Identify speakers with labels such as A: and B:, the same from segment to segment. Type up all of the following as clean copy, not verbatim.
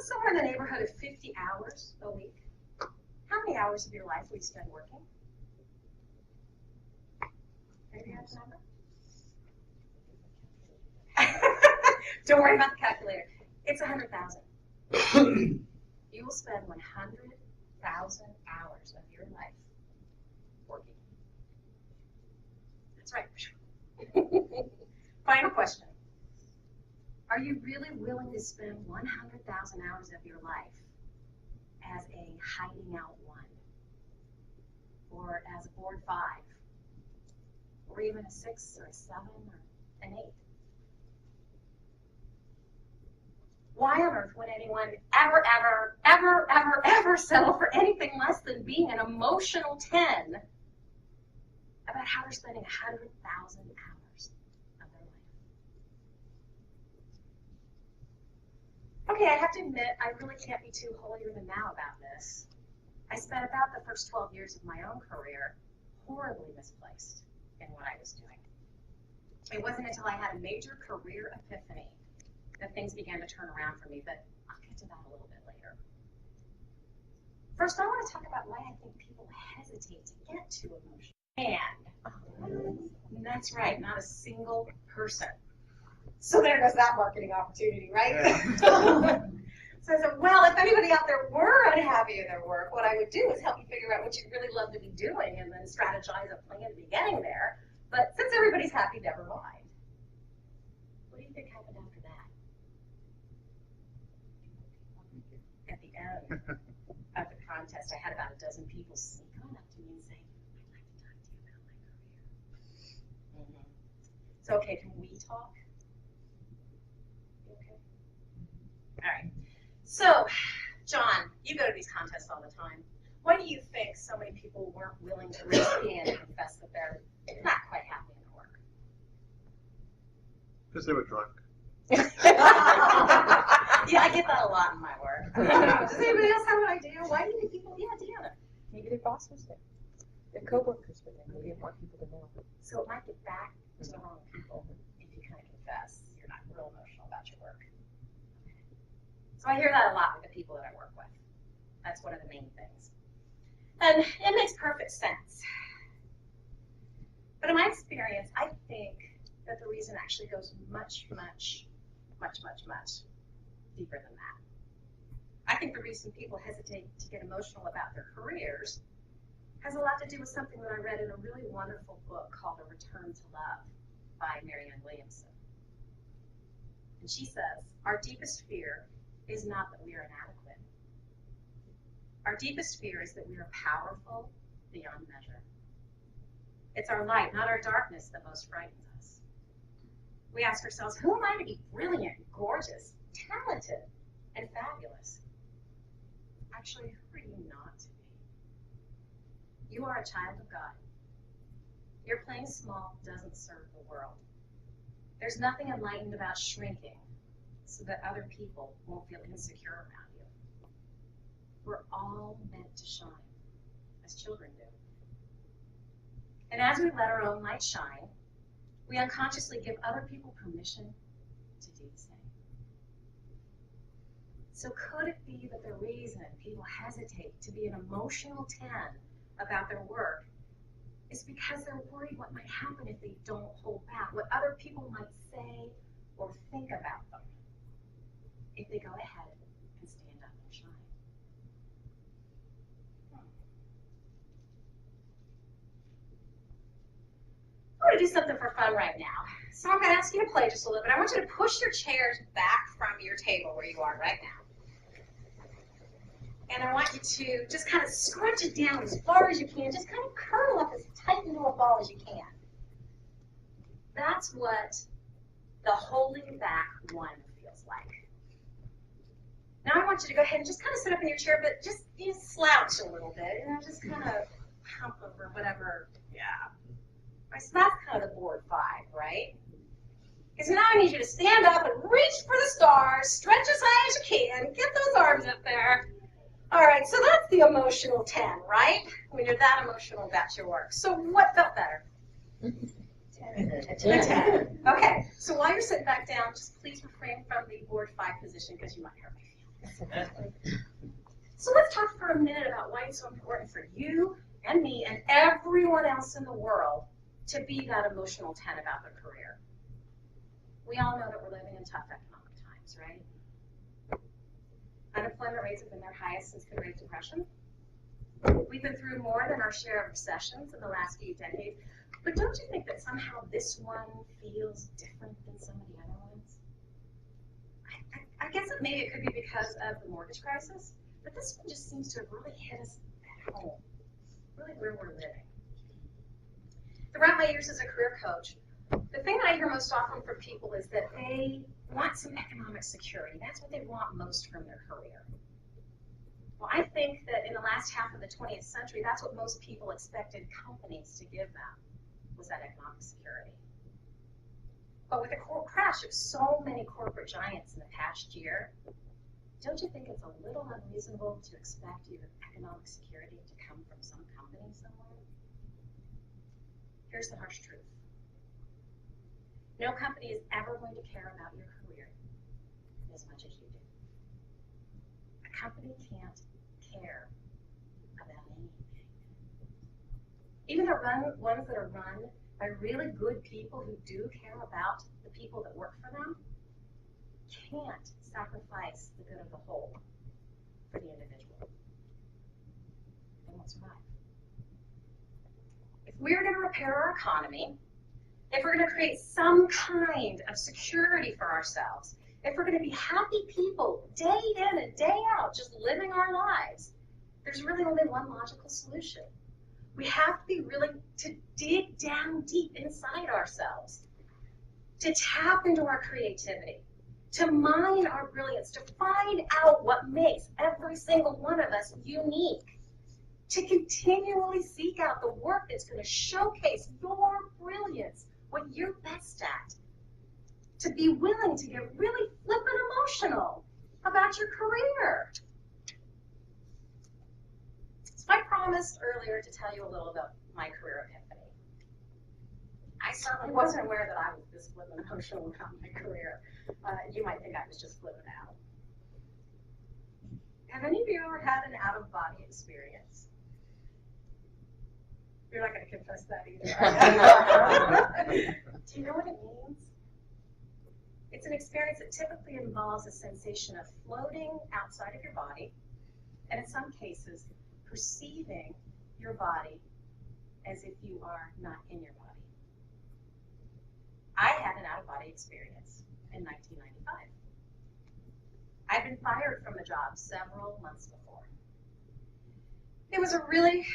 A: somewhere in the neighborhood of 50 hours a week. How many hours of your life will you spend working? Anybody have the number? Don't worry about the calculator. It's 100,000. You will spend 100,000 hours of your life working. That's right. Final question. Are you really willing to spend 100,000 hours of your life as a hiding out one? Or as a board 5? Or even a 6 or a 7 or an 8? Why on earth would anyone ever settle for anything less than being an emotional 10 about how they're spending 100,000 hours of their life? Okay, I have to admit, I really can't be too holier than thou about this. I spent about the first 12 years of my own career horribly misplaced in what I was doing. It wasn't until I had a major career epiphany that things began to turn around for me, but I'll get to that a little bit later. First, I want to talk about why I think people hesitate to get too emotional. And that's right, not a single person. So there goes that marketing opportunity, right? Yeah. So I said, well, if anybody out there were unhappy in their work, what I would do is help you figure out what you'd really love to be doing and then strategize a plan to be getting there. But since everybody's happy, never mind. What do you think happened after that? At the end of the contest, I had about a dozen people sneak on up to me and say, I'd like to talk to you about my career. So, okay, can we talk? Okay. All right. So, John, you go to these contests all the time. Why do you think so many people weren't willing to raise their hand and confess that they're not quite happy in their work?
B: Because they were drunk.
A: Yeah, I get that a lot in my work. Does anybody else have an idea? Why do you think people, yeah, Deanna?
C: Maybe their boss was there. Their co-workers were there. Maybe they want people to know.
A: So it might get back to the wrong people if you kind of confess you're not real emotional about your work. So I hear that a lot with the people that I work with. That's one of the main things. And it makes perfect sense. But in my experience, I think that the reason actually goes much deeper than that. I think the reason people hesitate to get emotional about their careers has a lot to do with something that I read in a really wonderful book called A Return to Love by Marianne Williamson. And she says, our deepest fear is not that we are inadequate. Our deepest fear is that we are powerful beyond measure. It's our light, not our darkness, that most frightens us. We ask ourselves, who am I to be brilliant, gorgeous, talented, and fabulous? Actually, who are you not to be? You are a child of God. Your playing small doesn't serve the world. There's nothing enlightened about shrinking so that other people won't feel insecure around you. We're all meant to shine, as children do. And as we let our own light shine, we unconsciously give other people permission to do the same. So could it be that the reason people hesitate to be an emotional 10 about their work is because they're worried what might happen if they don't hold back, what other people might say or think about them if they go ahead and stand up and shine? I'm going to do something for fun right now. So I'm going to ask you to play just a little bit. I want you to push your chairs back from your table where you are right now. And I want you to just kind of scrunch it down as far as you can. Just kind of curl up as tight into a ball as you can. That's what the holding back one feels like. Now I want you to go ahead and just kind of sit up in your chair, but just slouch a little bit. Just kind of hump over whatever. Yeah. Right, so that's kind of the board 5, right? Because now I need you to stand up and reach for the stars, stretch as high as you can, get those arms up there. All right, so that's the emotional 10, right? When you're that emotional about your work. So what felt better? 10. Okay, so while you're sitting back down, just please refrain from the board 5 position because you might hurt So let's talk for a minute about why it's so important for you and me and everyone else in the world to be that emotional 10 about their career. We all know that we're living in tough economic times, right? Unemployment rates have been their highest since the Great Depression. We've been through more than our share of recessions in the last few decades. But don't you think that somehow this one feels different than some of the other ones? I guess maybe it could be because of the mortgage crisis, but this one just seems to have really hit us at home, really where we're living. Throughout my years as a career coach, the thing that I hear most often from people is that they want some economic security. That's what they want most from their career. Well, I think that in the last half of the 20th century, that's what most people expected companies to give them, was that economic security. But with the crash of so many corporate giants in the past year, don't you think it's a little unreasonable to expect your economic security to come from some company somewhere? Here's the harsh truth. No company is ever going to care about your career as much as you do. A company can't care about anything. Even the ones that are run by really good people who do care about the people that work for them can't sacrifice the good of the whole for the individual. They won't survive. If we're going to repair our economy, if we're going to create some kind of security for ourselves, if we're going to be happy people day in and day out, just living our lives, there's really only one logical solution. We have to be willing to dig down deep inside ourselves, to tap into our creativity, to mine our brilliance, to find out what makes every single one of us unique, to continually seek out the work that's going to showcase your brilliance, what you're best at, to be willing to get really flippin' emotional about your career. So I promised earlier to tell you a little about my career epiphany. I certainly wasn't aware that I was this flippin' emotional about my career. You might think I was just flipping out. Have any of you ever had an out-of-body experience? You're not going to confess that either. Do you know what it means? It's an experience that typically involves a sensation of floating outside of your body, and in some cases, perceiving your body as if you are not in your body. I had an out-of-body experience in 1995. I'd been fired from a job several months before. It was a really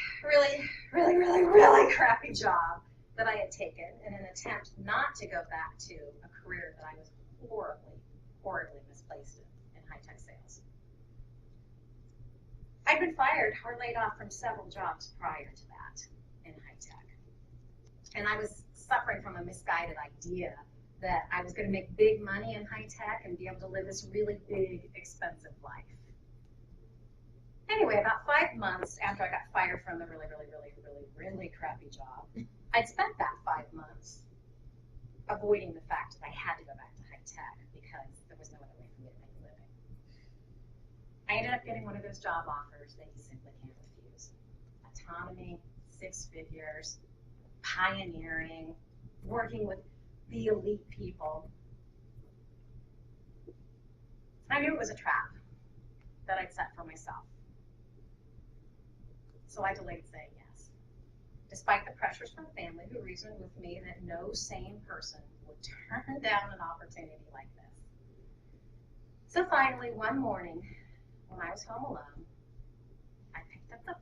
A: crappy job that I had taken in an attempt not to go back to a career that I was horribly misplaced in high-tech sales. I'd been fired or laid off from several jobs prior to that in high-tech. And I was suffering from a misguided idea that I was going to make big money in high-tech and be able to live this really big, expensive life. Anyway, about 5 months after I got fired from the really crappy job, I'd spent that 5 months avoiding the fact that I had to go back to high-tech because there was no other way for me to make a living. I ended up getting one of those job offers that you simply can't refuse. Autonomy, 6 figures, pioneering, working with the elite people. I knew it was a trap that I'd set for myself. So I delayed saying yes, despite the pressures from family who reasoned with me that no sane person would turn down an opportunity like this. So finally, one morning, when I was home alone, I picked up the